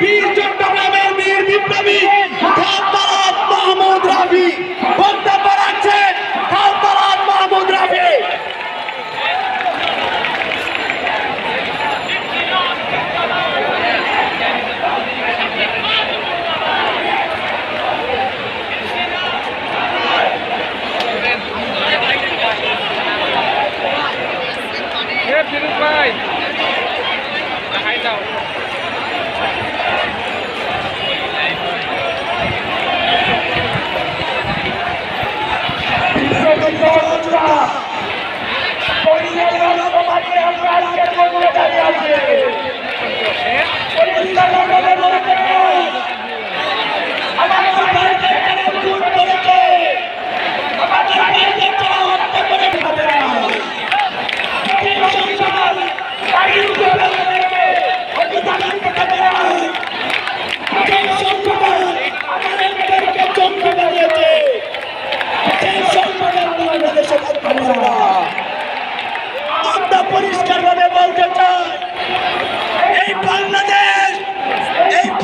বীর চট্টগ্রামের বীর বিপ্লবী খালতারাত মাহমুদ রাফি বক্তব্য রাখছেন। খালতারাত মাহমুদ রাফি। ফিরোজ ভাই হাই দাও আমরা পরিষ্কার ভাবে বলতে চাই, এই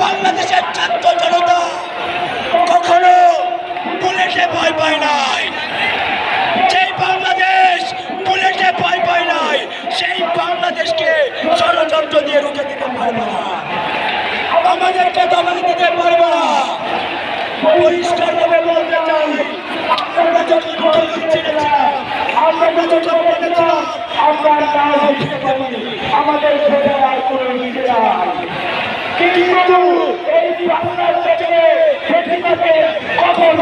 বাংলাদেশের ছাত্র জনতা কখনো বুলেটে ভয় পায় নাই। যেই বাংলাদেশ বুলেটে ভয় পায় নাই, সেই বাংলাদেশকে ষড়যন্ত্র দিয়ে রুখে দিতে পারবে না, আমাদেরকে দমন দিতে পারবে না। পরিষ্কার ভাবে বলতে চাই, আমরা যখন ছিলেছিলাম, আমরা যখন বলেছিলাম আমরা আমাদের করে দিয়েছিলাম, কিন্তু এই বাংলাদেশে কখন